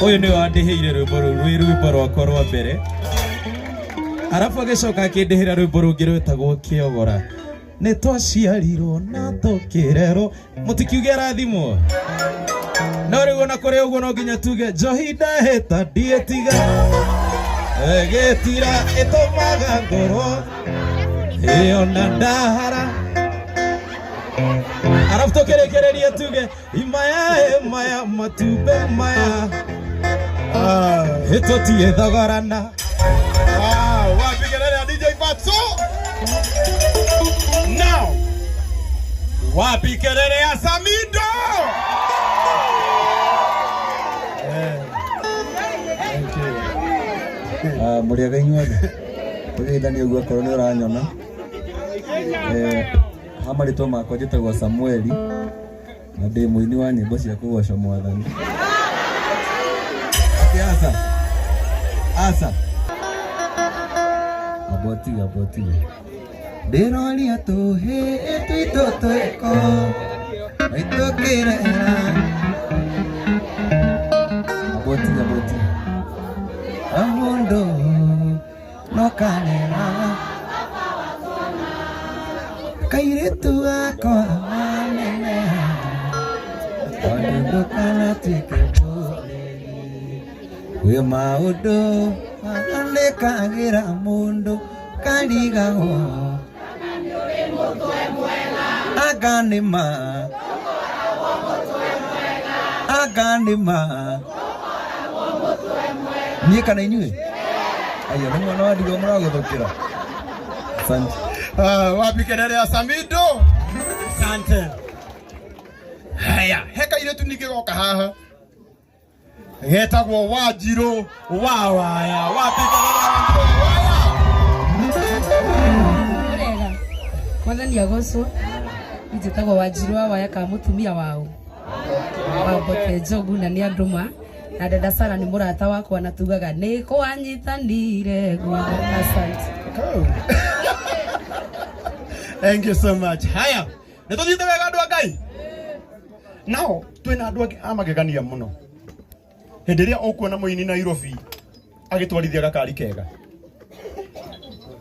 Uyu ni wandiheire rwimbo rwakwa rwa mbere arafu agicoka akindihira rwimbo rungi rwitagwo Kiogora ni twaciarirwo na tukirerwo mutikiuge rathimo no riu na kuri uguo no nginya tuge njohi ndahita ndietiga gitira itumaga ngoro iyo na ndahara arafu tukirekereria tuge imaya matumbe maya hitotie thogorana wapikelele DJ Fatso now wapikelele ya Samido muriaga inyuothe ugithani uguo korwo ni uranyona hamarĩtwo makwa njĩtagwo Samueli na ndĩ mũini wa nyĩmbo cia kũgoca Mwathani. Asa aboti ndĩroria tũhĩ twitũ twĩko maitũkĩrera aboti mũndũ no kanera kairitu gakwa maneneha tondũ kanatuĩke mũreri kwĩ maũndũ manĩkagĩra mũndũ karigagwo aganĩma niĩ kana inyuĩ aya nĩ mwana wa ndigwa mũragũthũkĩra. Asante. wapikelele ya Samido asante. Haya heka ile tunigigoka haha getagwo Wanjiru wawaya wapikelele Wanjiru mwathani agocwo njĩtagwo Wanjiru wawaya ka mũtumia wao Wambote Njogu na nĩ andũma na dada Sara nĩ mũrata wakwa na tugaga nĩ kwanyitanire guo. Asante. Thank you so much. Haya nĩtũthiĩte wega andũ a Ngai nao twĩna andũ angĩ amagegania mũno hĩndĩ ĩrĩa ũkuona mũini Nairobi agĩtwarithia gakari kega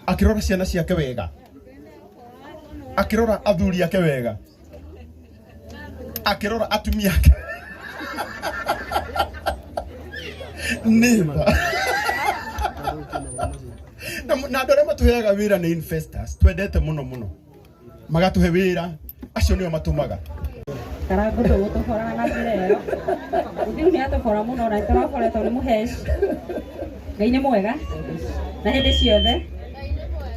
akĩrora ciana ciake wega akĩrora athuri ake wega akĩrora atumia ake nĩma na andũ arĩa matũheaga wĩra nĩ investors twendete mũno magatũhe wĩra acio nĩo matũmaga Karango gũtũbora na njĩra ĩyo ũthiũ nĩ atũbora mũno na tũrakoretwo nĩ mũheci Ngai nĩ mwega na hĩndĩ ciothe.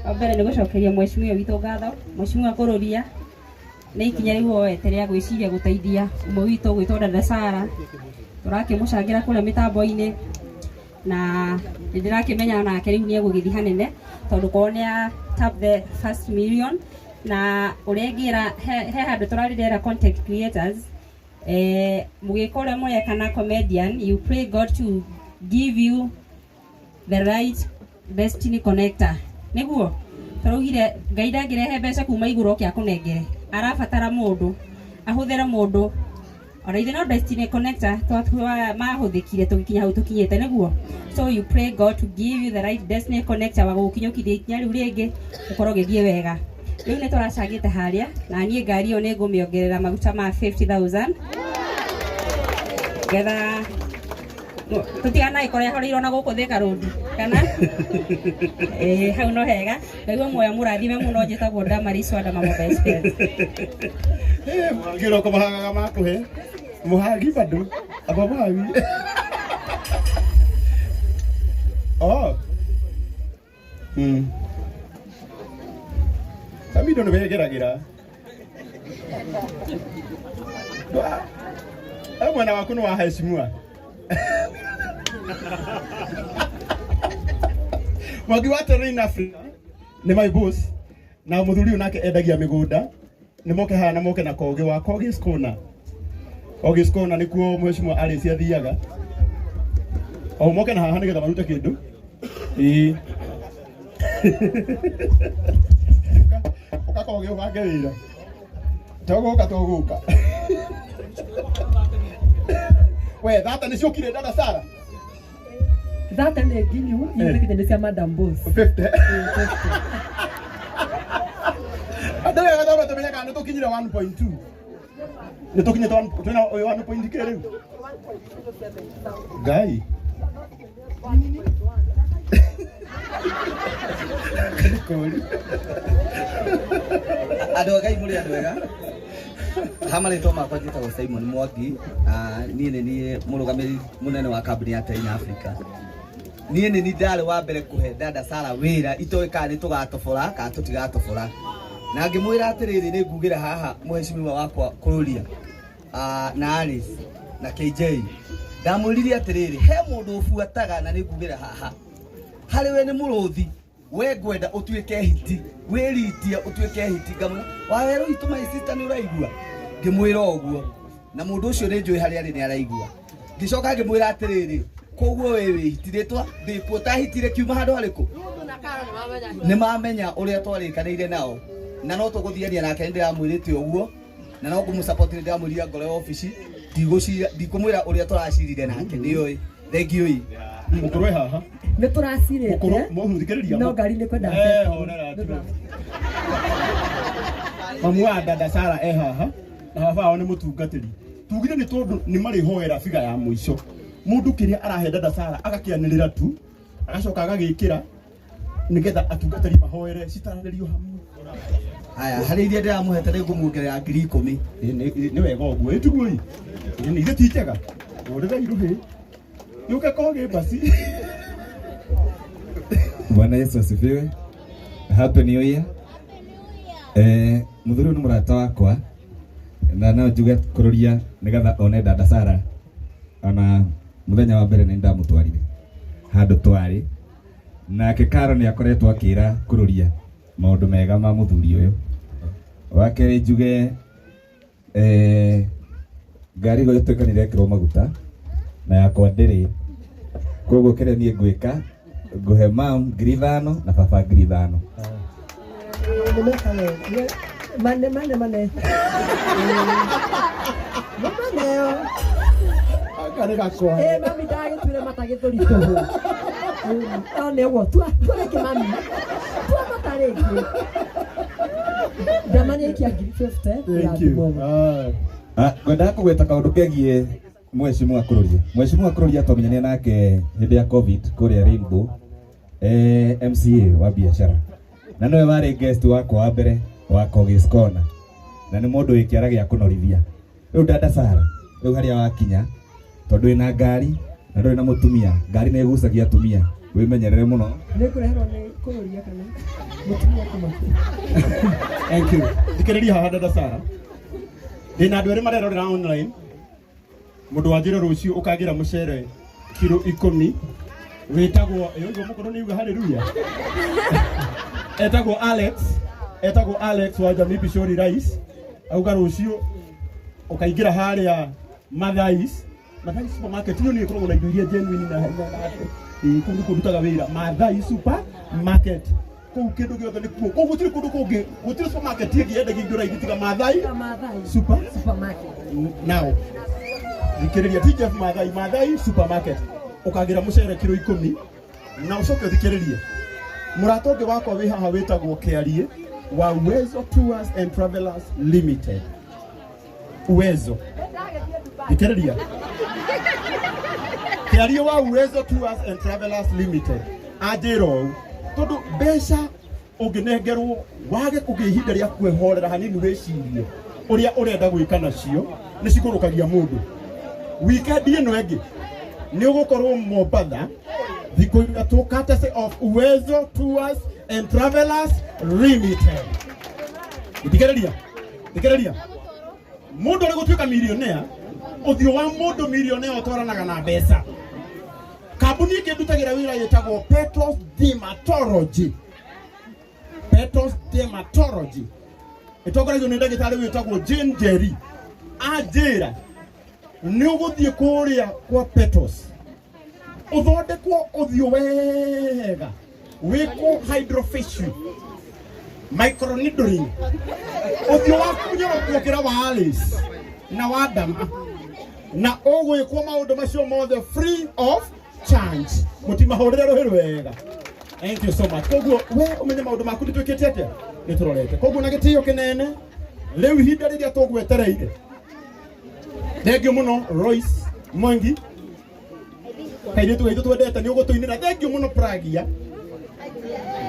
Wa mbere nĩ gũcokeria mheshimiwa witũ ngatho mheshimiwa Kũrũria nĩ ikinya rĩu oete rĩa gwĩciria gũteithia ũmwe witũ gwĩtwo dada Sara tũrakĩmũcangira kũrĩa mĩtambo-inĩ na ndĩrakĩmenya nake rĩu nĩ egũgĩthiĩ hanene tondũ korwo nĩ tap the first million na ũrĩa ngĩra he handũ tũrarĩrĩra content creators mũgĩka ũrĩa mũrekana comedian you pray God to give you the right destiny connector nĩguo tũraugire Ngai ndangĩrehe mbeca kuma igũrũ oke akũnengere arabatara mũndũ ahũthĩre mũndũ ona ithe no destiny connector mahũthĩkire tũgĩkinya hau tũkinyĩte nĩguo so you pray God to give you the right destiny connector wa gũkinyũkithia ikinya rĩu rĩngĩ ũkorwo gĩthiĩ wega. Rĩu nĩ tũracangĩte harĩa na niĩ ngari ĩyo nĩ ngũmĩongerera maguta ma 50,000 getha tutigana ĩkorwo yahoreirwo na gũkũ Thika Road kana hau no hega. Ngai we muoya mũrathime mũno njĩtagwo Damaris wa Dama Mobile Spares ngĩroka mahagaga makũhe mũhagi bado ababagi Samido nĩ wegeragĩra mwana waku nĩ wahecimua Mwangi wa Terrain Africa nĩ my boss na mũthuri ũyũ nake endagia mĩgũnda nĩ moke haha na moke na kogi wa Kogis Corner. Kogis Corner nĩkuo mheshimiwa Alice athiaga o moke na haha nĩgetha marute kĩndũ ukakoge ubange wĩra toguka we thata nĩ ciokire dada Sara Thata nĩ nginyu inyuĩ nĩ cia Madam Boss 50 andũ wega thoma tũmenya kana nĩ tũkinyire 1.2 nĩ tũkinyite 1.2 kĩrĩ rĩu Ngai Andũ Ngai mũrĩ andũ wega hamarĩtwo makwa njĩtagwo Simon Mwangi niĩ nĩ niĩ mũrũgamĩrĩri mũnene wa kambuni ya Train Africa niĩ nĩ ndarĩ wa mbere kũhe dada Sara wĩra itoĩ kana nĩ tũgatobora kana tũtigatobora na ngĩmwĩra atĩrĩrĩ nĩ ngugĩra haha mũheshimiwa wakwa kũrũria na Alice na KJ ndamwĩrire atĩrĩrĩ he mũndũ ũbuataga na nĩ ngugĩra haha harĩ we nĩ mũrũthi we ngwenda ũtuĩke hiti wĩritia ũtuĩke hiti ngamwe wawerũ itũ my sister nĩ ũraigua ngĩmwĩra ũguo na mũndũ ũcio nĩ njũĩ harĩa arĩ nĩ araigua ngĩcoka ngĩmwĩra atĩrĩrĩ koguo we wĩhitithĩtwa ndĩkuo tahitire kiuma handũ harĩkũ nĩ mamenya ũrĩa twarĩkanĩire nao na no tũgũthiania nake ndĩramwĩrĩte ũguo na no ngũmũsupport ndĩramwĩria ngore ofici ndikũmwĩra ũrĩa tũracirire nake nĩoĩ thengiũ ĩ mũkũrwe haha nĩ tũracirĩte mũthikĩrĩria no ngari nĩ kwenda mamu wa dada Sara haha na baba wao nĩ mũtungatĩri tugire nĩ tondũ nĩ marĩhoera biga ya mũico mũndũ kĩrĩa arahe dada Sara agakĩanĩrĩra tu agacoka agagĩkĩra nĩgetha atungatĩri mahoere citaranĩrio hamwe aya harĩ iria ndĩramũhete nĩ ngũmuongerera 10,000 nĩ wega ũguo ĩtiguo nĩ ithe ti njega ũrĩra iruhĩ yuke koge basi Bwana Yesu asifiwe. Happy New Year. Mũthuri nĩ mũrata wakwa na no njuge kũrũria nĩgetha one dada Sara ona mũthenya wa mbere nĩ ndamũtwarire handũ twarĩ nake Karo nĩ akoretwo akĩra kũrũria maũndũ mega ma mũthuri ũyũ wakerĩ njuge ngari gũtuĩka nĩ rekĩrwo maguta na yakwa ndĩrĩ koguo kĩrĩa niĩ ngwĩka nguhe mam 5,000 na baba 5,000 mane akare gakwa mami ndagĩtuire matagĩtũri tũhũ one ũguo tũreke mami tua matarĩki ndamanĩkia 50 ngwendaga kũgweta kaũndũ kegiĩ Mheshimiwa Kũrũria twamenyania nake hĩndĩ ya COVID kũrĩa Rainbow MCA wa biashara na nowe warĩ guest wakwa wa mbere wa Kogis Corner na nĩ mũndũ wĩkĩara gĩa kũnorithia rĩu dada Sara rĩu harĩa wakinya tondũ ĩna ngari na ndũrĩ na mũtumia ngari nĩ ĩgucagia atumia wĩmenyerere mũno nĩ kũreherwo nĩ Kũrũria kana mũtumia kũmakĩ thank you thikĩrĩria haha dada Sara ndĩna andũ erĩ marerorera online mũndũ wanjĩra rũciũ ũkagĩra mũcere kilo 10 wĩtagwo ũguo mũkorwo nĩ uga haleluya etagwo Alex wa Jamii Bishori Rice auga rũciũ ũkaingĩra harĩa Mathais supermarket niĩ nĩkoragwo na indo iria genuine na kũndũ kũrutaga wĩra Mathai supermarket kũu kĩndũ gĩothe nĩ kuo kũu gũtirĩ kũndũ kũngĩ gũtirĩ supermarket ĩngĩendagia indo raithi tiga Mathai supermarket now thikĩrĩria ti Jeff Mathai supermarket ũkagĩra mũcere kilo 10 na ũcoke thikĩrĩrie mũrata ũngĩ wakwa wĩ haha wĩtagwo Kĩarie wa Uwezo Tours and Travelers Limited Uwezo thikĩrĩria Kĩarie wa Uwezo Tours and Travelers Limited anjĩra ũũ tondũ mbeca ũngĩnengerwo wage kũgĩa ihinda rĩa kwĩhorera hanini wĩcirie ũrĩa ũrenda gwĩka nacio nĩ cikũrũkagia mũndũ weekend ĩno ĩngĩ nĩ ũgũkorwo Mombatha thikũ ithatũ courtesy of Uwezo Tours and Travelers Limited thikĩrĩria mũndũ ũrĩ gũtuĩka millionaire ũthiũ wa mũndũ millionaire ũtwaranaga na mbeca kambuni ĩngĩ ndutagĩra wĩra yĩtagwo Petros Dermatology ĩtongoragio nĩ ndagĩtarĩ wĩtagwo Jane Jerry anjĩra nĩ ũgũthiĩ kũrĩa kwa Petros uthondekwo ũthiũ wega wĩkwo hydrofacial microneedling ũthiũ waku nyoroku gũkĩra wa Alice na wa Dama na ũgwĩkwo maũndũ macio mothe free of charge. Mũtimahũrĩre rũhĩ rwega. Thank you so much. Koguo we ũmenye maũndũ maku nĩtwĩkĩte atĩa? Nĩtũrorete. Koguo na gĩtĩo kĩnene rĩu ihinda rĩrĩa tũgwetereire. Thengiũ mũno Royce Mwangi. Kairĩtu gaitũ twendete nĩ ũgũtũinĩra. Thengiũ mũno Pragia.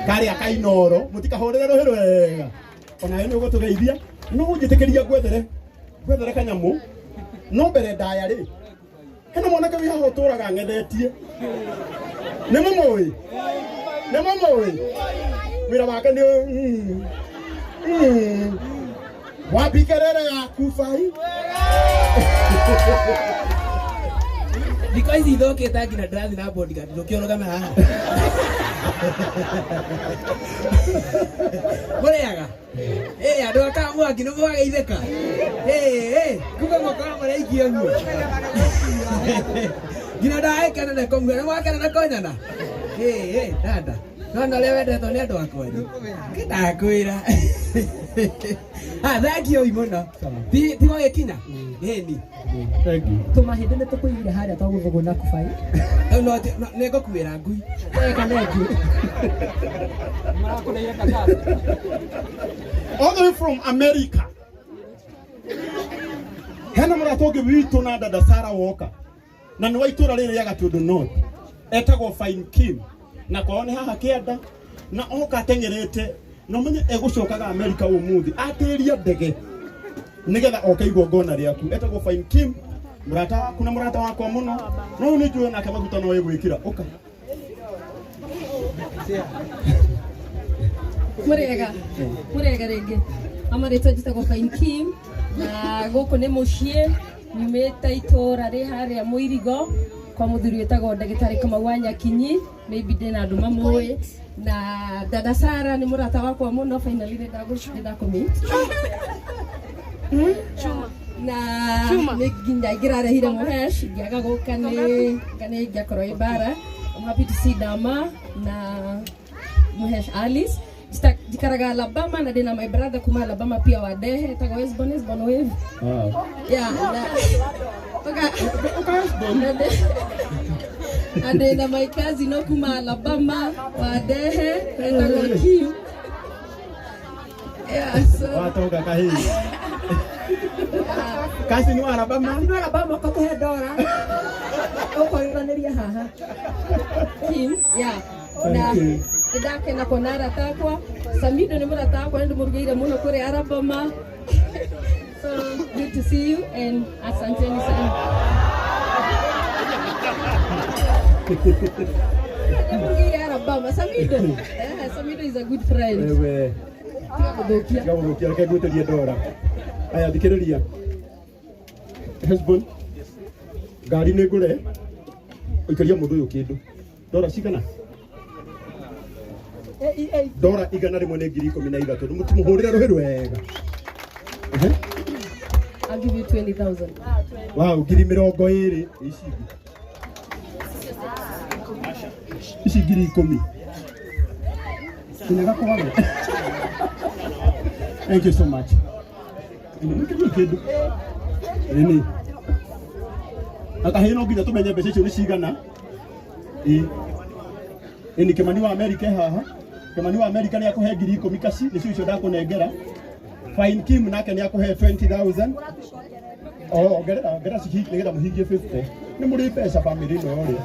Karĩa Kainoro. Mũtikahũrĩre rũhĩ rwega. Ona we nĩ ũgũtũgeithia. No njĩtĩkĩria gwethere kanyamũ. No mbere ndaya rĩ. Hena mwanake wĩ haha ũtũraga ng'ethetie. Nĩ mũmũĩ? Nĩ mũmũĩ? Wĩra wake nĩ wapi kelele yaku bai? Thikũ ici ithũkĩte nginya ndĩrathiĩ na bodyguard ndũkĩonagana haha. Mũrĩaga? Andũ a Kamwangi nĩ mũgageithĩka? Kuga mũkorwo mũraikia ũguo. Nginya ndaĩkena na kũmua nĩ mwakena na kũnyana? Dada, nona ũrĩa wendetwo nĩ andũ akwa rĩ? Ndakwĩra. Thank you mũno. Ti gwagĩkinya? Ĩni. Tũmahĩndĩ nĩ tũkũigire harĩa twagũthũgũna kũbai. Nĩ ngũkuĩra ngui. All the way from America. Hena mũrata ũngĩ witũ na dada Sarah Walker. Na nĩ wa itũra rĩrĩ ya Gatundu North. Etagwo Fine Kim. Na kwao nĩ haha Kĩanda. Na oka ateng'erete. Na ũmenye egũcokaga America ũmũthĩ. Atĩria ndege. Nigetha oke igongona rĩaku. Etagwo Fine Kim. Kuna mũrata wakwa mũno. No nĩ njũĩ nake maguta no egwĩkĩra. Oka. Mũrĩega rĩngĩ. Amarĩtwo njĩtagwo Fine Kim. Na gũkũ nĩ mũciĩ. Nyumĩte itũra rĩ harĩa Mũirigo. Kwa mũthuri wĩtagwo ndagĩtarĩ Kamau wa Nyakinyi. Maybe ndĩna andũ mamũĩ. Na dada Sarah nĩ mũrata wakwa mũno. Finally nĩndakũmeet. Na nginya ingĩrarehire Mũhesh ingĩaga gũka nĩ ingĩakorwo ĩ bara. I'm happy to see Dama na Mũhesh Alice. Jikaraga Alabama na ndĩna my brother kuma Alabama pia wa Dehe etagwo Esbon Wave. Yeah, na ndĩna my cousin no kuma Alabama wa Dehe etagwo Kim. Yeah, so watoka kahii. Kasi ni Alabama? Ni Alabama kwa kuhe dora. Uko ibanĩria haha. Kim, yeah. Na ndake na konara takwa. Samido nĩ mũrata wakwa nĩ ndĩmũrugĩire mũno kũrĩ Alabama. So good to see you and asanteni sana. Ndĩmũrugĩire Alabama. Samido. Samido is a good friend. Wewe. Gaurukia reke gweterie dora. Aya thikĩrĩria. Husband. Ngari nĩ ngũre. Ũikaria mũndũ ũyũ kĩndũ. Dora cigana? Dora igana rĩmwe nĩ 13,000. Mũtimũhũrĩre rũhĩ rwega. I'll give you 20,000. Wow, 20,000 ici 10,000. Sinega kwa wewe. Thank you so much. Nini? Aka hino nginya tumenye mbeca icio nĩ cigana. Ni Kimani wa America haha. Kimani wa America nĩ akũhe 10,000 kaci, nĩcio icio ndakũnengera. Fine Kim nake nĩ akũhe 20,000. Ngera cihi nĩgetha mũhingie 50. Nĩ mũrĩ mbeca family ĩno yothe.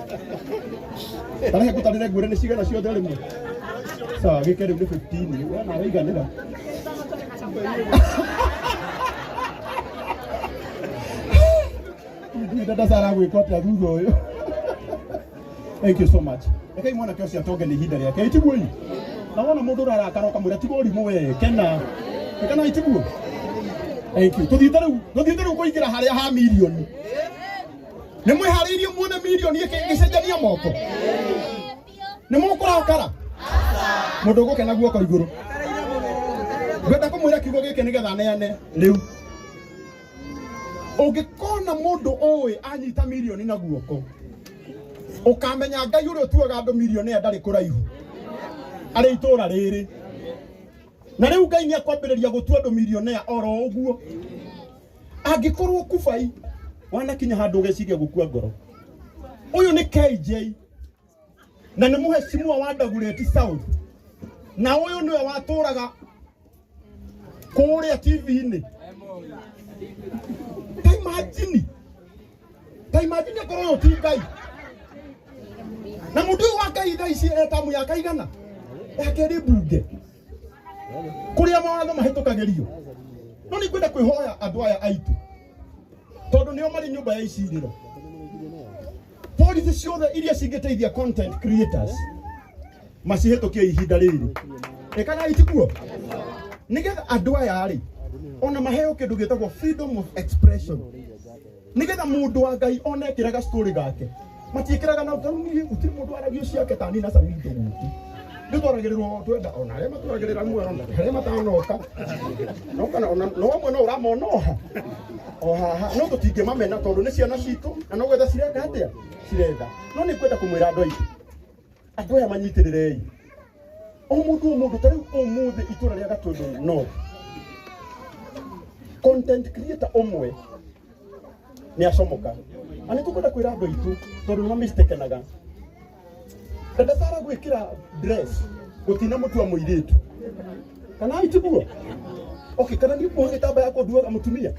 Tareke gũtarĩre ngwĩre nĩ cigana ciothe rĩmwe. Sawa, gĩkĩ rĩu nĩ 15. Wana waiganĩra. Dada Sarah gwĩkwo atĩa thutha ũyũ. Thank you so much. Rekei mwanake ũcio atonge nĩ ihinda rĩake. Itiguo ii. Na wona mũndũ ũrarakara ũkamwĩra tiga ũrimũ we kena. Kana itiguo. Thank you. Tuthiĩte rĩu kũingĩra harĩa ha milioni. Nĩ mwĩharĩirie muone milioni ĩgĩcenjania moko. Nĩ mũkũrakara. Mũndũ ũgũkena guoko igũrũ. Ngwenda kũmwĩra kiugo gĩkĩ nĩgetha neane rĩu. Ũngĩkona mũndũ ũĩ anyita milioni na guoko. Ukamenya Ngai ũrĩa ũtuaga andũ milioni ndarĩ kũraihu. Arĩ itũra rĩrĩ. Na rĩu Ngai nĩ akwambĩrĩria gũtua andũ milioni oro ũguo. Angĩkorwo Kubai wanakinya handu ugeciria gukua ngoro. Uyu ni KJ na ni muheshimiwa wa Dagoretti South, na uyu niwe waturaga kuria TV-ini. Ta imagine korwo ti Ngai na mundu wa Ngai thaa ici etamu ya kaigana yake ri bunge kuria mawatho mahitukagirio. No ni kwenda kwihoya andu aya aitu tondu nio mari nyumba ya iciriro. Policy ciothe iria cingiteithia content creators macihitukie ihinda riri ekaga itiguo nigetha andu aya ri ona maheo kindu gitagwo freedom of expression, nigetha mundu wa Ngai ona ekiraga story gake matiikiraga na utaruni gutiri mundu aragio ciake tani na Samido gutu ndutwaragirirwo twenda ona aria matwaragirira muoyo na aria matanoka noka no mwe no uramona oha no tutinge mamena tondu ni ciana citu na no gwetha cirenda atia cirenda. No ni kwenda kumwira andu aitu aya manyitirerei o mundu tari umuthi itura ria Gatundu no content creator omwe ni acomoka. Ani tukwenda kwira andu aitu tondu na mistakenaga dada Sara gwikira dress gutina mutua muiritu kana itiguo. Okay, kana ni kuonge taba yako duaga mutumia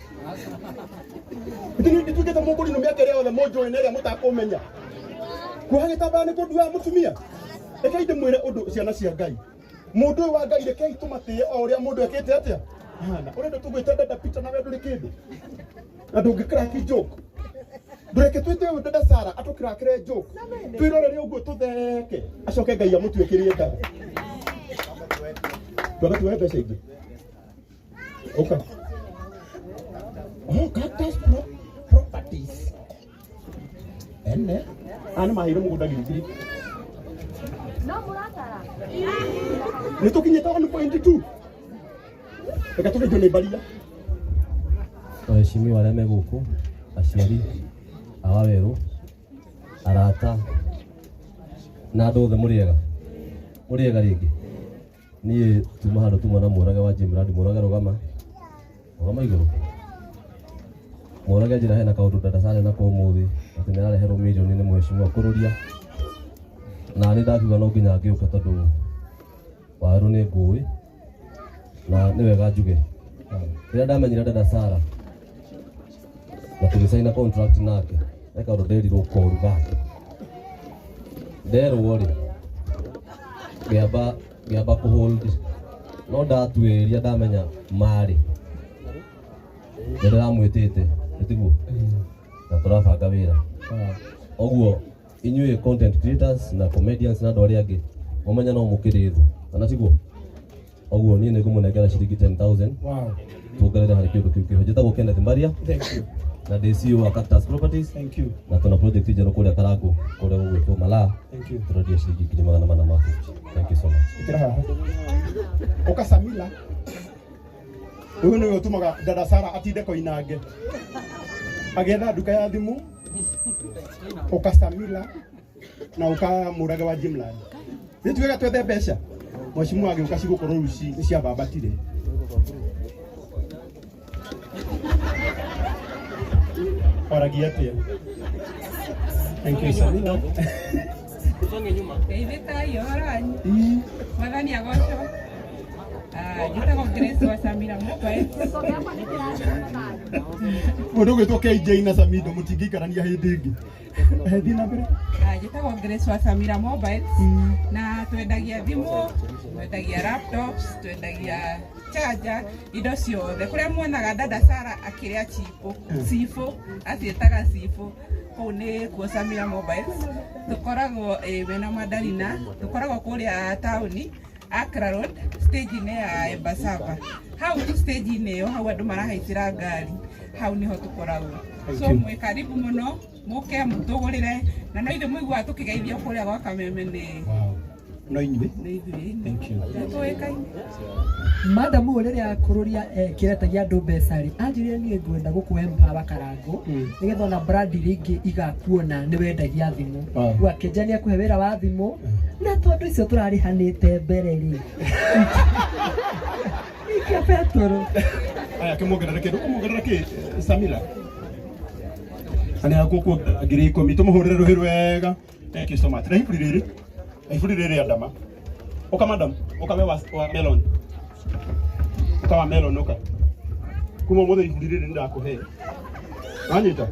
ndini tugeta muguri no miaka ria ole mojo ene ria mutakomenya kuhage taba ni kudua mutumia. Eka inde mwire undu ciana cia Ngai mundu wa Ngai reke itumatie o ria mundu ekete atia hana urenda tugwita dada Peter na wedu rikindu na ndungikira ki joke ndureke twite dada Sara atukira kire joke twirorere uguo tutheke acoke Ngai amutwekirie nda twaga tuwe pesa ingi okay. Oh, Cactus Properties ene ana mahiro mugunda girigiri no muratara ni tukinyeta 1.2 eka tukijo ni baria. Waheshimiwa arĩa me gũkũ, aciari a Waweru, arata na andũ othe mũrĩega rĩngĩ. Niĩ tuma handũ tuma na Mũrage wa Jimrad, Mũrage rũgama igũrũ. Mũrage njĩra hena kaũndũ dada Sara na kwa ũmũthĩ atĩ nĩ arareherwo milioni nĩ mũheshimiwa kũrũria, na nĩ ndakiuga no nginya ngĩũka tondũ Waweru nĩ ngũĩ na nĩ wega njuge. Rĩrĩa ndamenyire dada Sara na tugisaina contract nake eka ũndũ nderirwo koru gake nderwo rĩ ngĩamba kũhold no ndatuĩria ndamenya marĩ ndĩramwĩtĩte tiguo na tũrabanga wĩra. Ũguo inyuĩ content creators na comedians na andũ arĩa angĩ mũmenya no mũkĩrĩthwo kana tiguo. Ũguo niĩ nĩngũmũnengera ciringi 10,000 tuongerere harĩ kĩndũ kĩu kĩho. Njĩtagwo Kenneth Mbaria. Thank you. Na DC wa Cactus Properties. Thank you. Na tuna project njerũ kũrĩa Karangu kũrĩa gũgwĩtwo Malaa. Thank you. Tũrendia ciringi 450. Thank you so much. Ikira haha ukasamila uyu niwe utumaga dada Sara atinde koinange agetha nduka ya thimu ukasamila na uka Mũrage wa Jimrad nitwega twethe mbeca mheshimiwa agĩũka cigũkorwo rĩu nĩ ciabambatire. Oragia atia. Thank you Samina. Tusonge nyuma. Iveta yoranyi. Mwadhani agosho. Njĩtagwo Grace wa Samira Mobile. Mũndũ ũgĩtwo KJ na Samido mũtingĩikarania hĩndĩ ĩngĩ. Thiĩ na mbere. Njĩtagwo Grace wa Samira Mobile. Na twendagia thimũ, twendagia laptops, twendagia charger, indo ciothe. Kũrĩa muonaga dada Sara akĩrĩa cifũ, aciĩtaga cifũ. Kũu nĩ kuo Samira Mobiles. Tũkoragwo wena Madarina, tũkoragwo kũrĩa taũni Accra Road, stage-inĩ ya Embasava. Hau tu stage-inĩ ĩyo, hau andũ marahaicĩra ngari, hau niho tũkoragwo. So mwĩ karibu mũno, mũke mũtũgũrĩre, na no ithuĩ mũiguaga tũkĩgeithio kũrĩa gwa Kameme nĩ no inyuĩ. Thank you. Madam rĩrĩa kũrũria kĩretagia andũ mbeca rĩ anjĩrĩre niĩ ngwenda gũkũ empower Karangu nĩgetha ona brand rĩngĩ igakuona nĩ wendagia thimũ rĩu akĩnjania kũhe wĩra wa thimũ na tondũ icio tũrarĩhanĩte mbere rĩ ikia petoro aya kĩmuongerera kĩndũ kũmuongerera kĩ Samira Ani akuku ngiri 10 tumuhurire ruhiru wega. Thank you so much. Na ifuri riri andama. Oka madam, oka wa melon. Oka wa melon oka. Kuma mothe ifuri riri ndakuhe. Wanyita.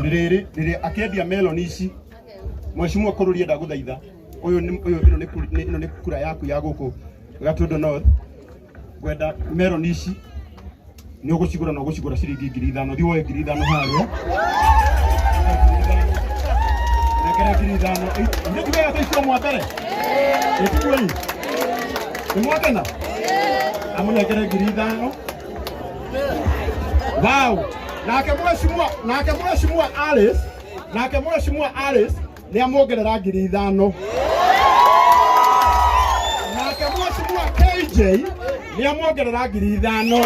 Riri akendia melon ici. Mheshimiwa Kururia ndaguthaitha. Ino ni kura yaku ya guku Gatundo North. Gwenda melon ici. Ni ugucigura na ugucigura ciringi 5,000 thiwo 5,000 haria. Nekere 5,000. Ndi kuya taicio mwatare. Etikwei. Ni mwatena? Amunekere 5,000. Wow. Nake mheshimiwa Alice ni amuongerera 5,000. Nake mheshimiwa KJ ni amuongerera 5,000.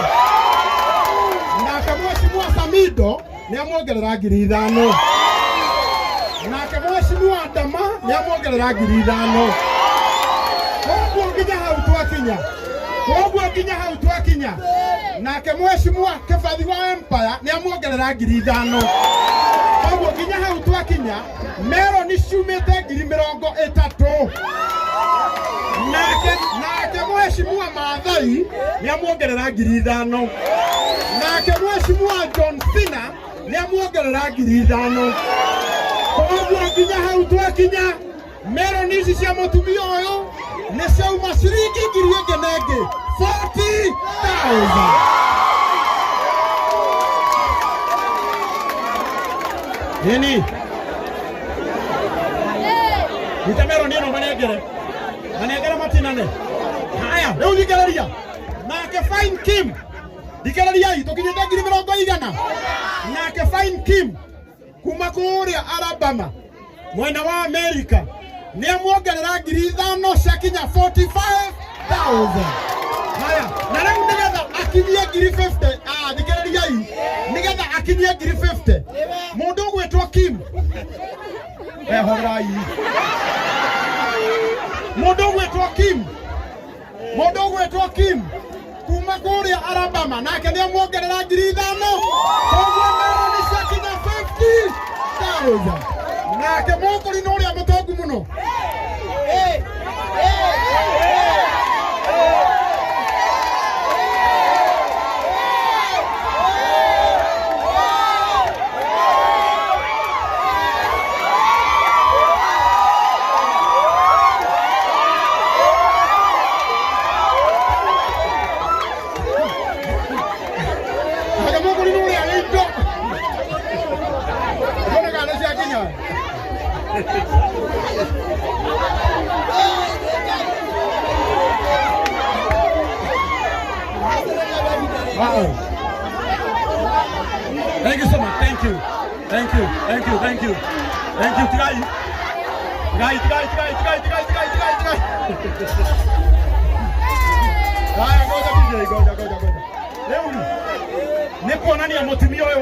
Nake mheshimiwa Samido ni amuongerera 5,000. Nake mheshimiwa Ndama ni amuongerera 5,000. Koguo nginya hau twakinya. Nake mheshimiwa Kibathi wa Empire ni amuongerera 5,000. Koguo nginya hau twakinya mero ni ciumite 30,000. Nake mheshimiwa Maathai ni amuongerera 5,000. Nake mheshimiwa John Cena ni amuongerera 5,000. Koguo nginya hau twakinya mero ni ici cia mutumia uyu ni ciauma ciringi 40,000. Nini? Nitamero nino manegere matinane. Haya, leo thikararia. Nake Fine Kim. Thikararia hii tukinyenda 20,000. Nake Fine Kim kuma kuria Alabama mwena wa America ni amuongerera 5,000 ciakinya 45,000. Haya, na leo nigetha akinyie 50,000. Thikararia hii nigetha akinyie 50,000. Mundu gwetwo Kim. Horai. Mundu gwetwo Kim kuma kuria Alabama nake ni amuongerera 5,000. Koguo mero ni ciakinya 50,000. Nake mukuri no uria mutongu muno. Thank you so much. Thank you. Tigai. Haya, ngoja. Leo ni kuonania mutumia uyu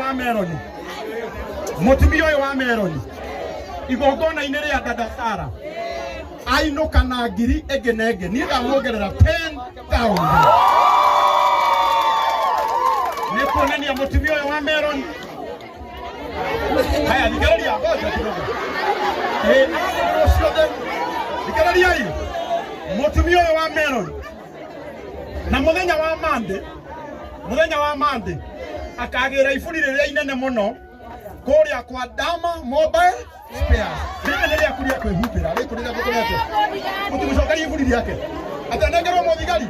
wa Meroni. Igongona inere ya dada Sara. Ainuka na ngiri egenege ni ngamuongerera 10,000. Ni kuonania mutumia uyu wa Meroni. Haya, thikararia ngoja kidogo. Thikararia hii. Mutumia uyu wa Meroni. Na muthenya wa Mande akagira iburi riria inene muno kuria kwa Dama Mobile Spares. Rĩrĩ nĩ rĩaku rĩa kwĩhumbĩra rĩkũ rĩrĩa gũkomete mũtũcokerie iburi rĩake atanengerwo mũthigari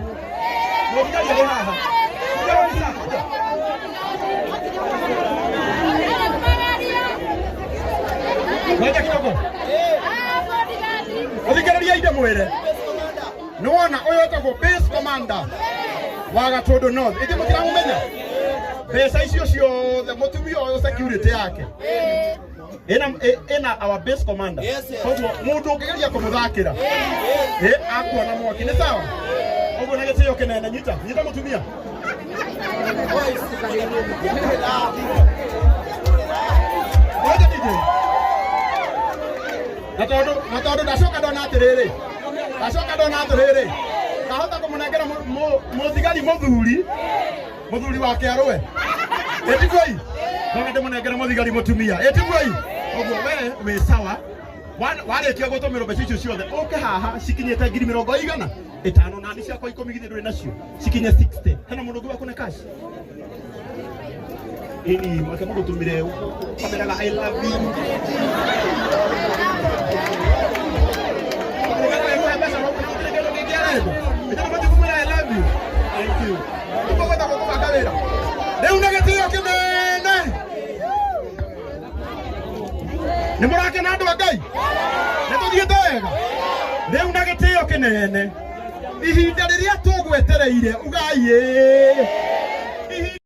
arĩ haha. Ngoja kidogo. Ũthikĩrĩria inde mwĩre. Nĩwona ũyũ wĩtagwo base commander wa Gatundo North. Ĩndĩ mũtiramũmenya? Mbeca icio ciothe mũtumia ũyũ security yake ina our base commander. Koguo mundu ũngĩgeria kũmũthakĩra akuona mwaki. Nĩ sawa? Ũguo na gĩtĩo kĩnene. Nyita mũtumia. Ngoja DJ. Na tondũ ndacoka ndona atĩrĩrĩ kahota kũmũnengera mũthigari mũthuri wake arũe. Ĩtigoi Bona ndĩmũnengere mũthigari mũtumia ĩtiguoi ũguo we sawa warĩkia gũtũmĩrwo mbeca icio ciothe ũke haha cikinyĩte 100,000 5 na nĩ ciakwa 10 githĩ ndũrĩ nacio cikinye 60 hena mũndũ ũngĩ wakũne cash ini mwake mũndũ tũmire kameraga I love you thank you tukogota gũkũbanga wĩra rĩu na gĩtĩo kĩnene nĩ mũrakena andũ a Ngai nĩ tũthiĩte wega rĩu na gĩtĩo kĩnene ihinda rĩrĩa tũgwetereire ugai